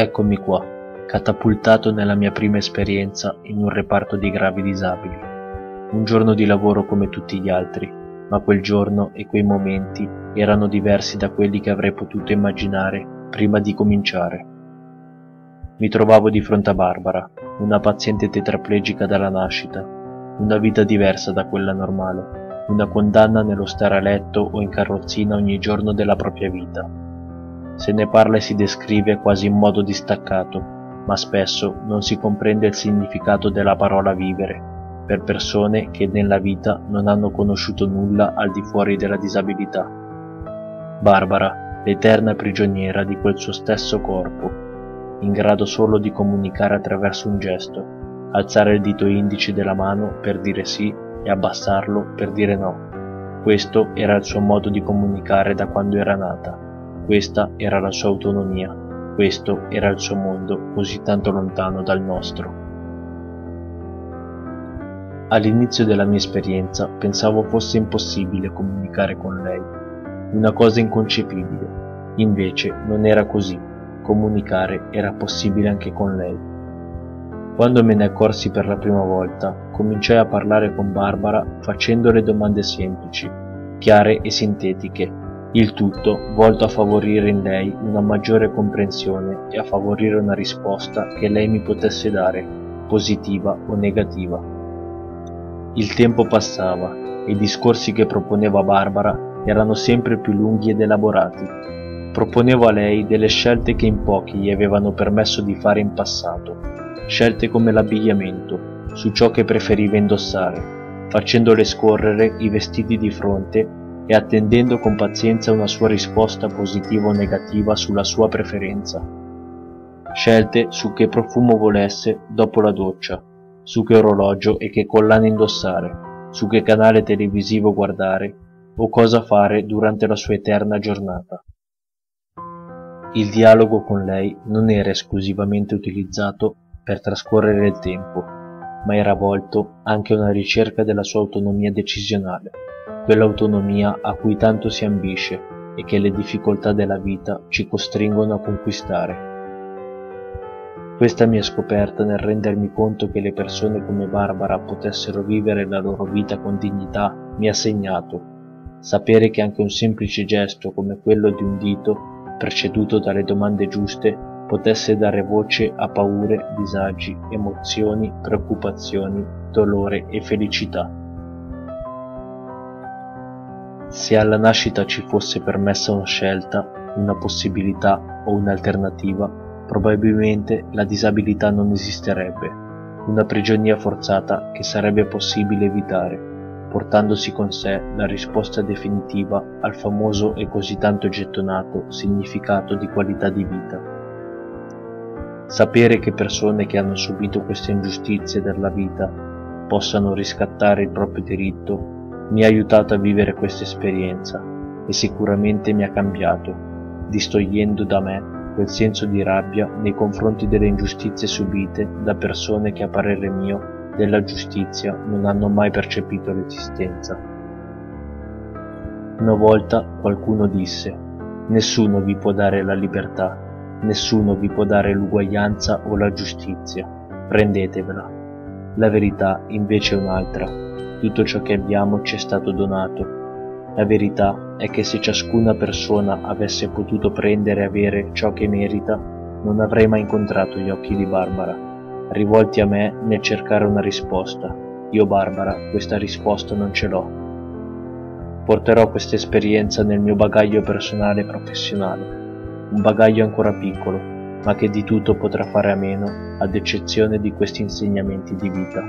Eccomi qua, catapultato nella mia prima esperienza in un reparto di gravi disabili. Un giorno di lavoro come tutti gli altri, ma quel giorno e quei momenti erano diversi da quelli che avrei potuto immaginare prima di cominciare. Mi trovavo di fronte a Barbara, una paziente tetraplegica dalla nascita, una vita diversa da quella normale, una condanna nello stare a letto o in carrozzina ogni giorno della propria vita. Se ne parla e si descrive quasi in modo distaccato, ma spesso non si comprende il significato della parola vivere, per persone che nella vita non hanno conosciuto nulla al di fuori della disabilità. Barbara, l'eterna prigioniera di quel suo stesso corpo, in grado solo di comunicare attraverso un gesto, alzare il dito indice della mano per dire sì e abbassarlo per dire no. Questo era il suo modo di comunicare da quando era nata. Questa era la sua autonomia, questo era il suo mondo così tanto lontano dal nostro. All'inizio della mia esperienza pensavo fosse impossibile comunicare con lei, una cosa inconcepibile. Invece non era così, comunicare era possibile anche con lei. Quando me ne accorsi per la prima volta, cominciai a parlare con Barbara facendole domande semplici, chiare e sintetiche, il tutto volto a favorire in lei una maggiore comprensione e a favorire una risposta che lei mi potesse dare, positiva o negativa. Il tempo passava e i discorsi che proponeva Barbara erano sempre più lunghi ed elaborati. Proponevo a lei delle scelte che in pochi gli avevano permesso di fare in passato, scelte come l'abbigliamento, su ciò che preferiva indossare, facendole scorrere i vestiti di fronte e attendendo con pazienza una sua risposta positiva o negativa sulla sua preferenza. Scelte su che profumo volesse dopo la doccia, su che orologio e che collana indossare, su che canale televisivo guardare o cosa fare durante la sua eterna giornata. Il dialogo con lei non era esclusivamente utilizzato per trascorrere il tempo, ma era volto anche a una ricerca della sua autonomia decisionale, quell'autonomia a cui tanto si ambisce e che le difficoltà della vita ci costringono a conquistare. Questa mia scoperta nel rendermi conto che le persone come Barbara potessero vivere la loro vita con dignità mi ha segnato. Sapere che anche un semplice gesto come quello di un dito, preceduto dalle domande giuste, potesse dare voce a paure, disagi, emozioni, preoccupazioni, dolore e felicità. Se alla nascita ci fosse permessa una scelta, una possibilità o un'alternativa, probabilmente la disabilità non esisterebbe, una prigionia forzata che sarebbe possibile evitare, portandosi con sé la risposta definitiva al famoso e così tanto gettonato significato di qualità di vita. Sapere che persone che hanno subito queste ingiustizie della vita possano riscattare il proprio diritto mi ha aiutato a vivere questa esperienza e sicuramente mi ha cambiato, distogliendo da me quel senso di rabbia nei confronti delle ingiustizie subite da persone che a parere mio della giustizia non hanno mai percepito l'esistenza. Una volta qualcuno disse: nessuno vi può dare la libertà, nessuno vi può dare l'uguaglianza o la giustizia, prendetevela. La verità invece è un'altra. Tutto ciò che abbiamo ci è stato donato. La verità è che se ciascuna persona avesse potuto prendere e avere ciò che merita, non avrei mai incontrato gli occhi di Barbara, rivolti a me nel cercare una risposta. Io, Barbara, questa risposta non ce l'ho. Porterò questa esperienza nel mio bagaglio personale e professionale, un bagaglio ancora piccolo, ma che di tutto potrà fare a meno, ad eccezione di questi insegnamenti di vita.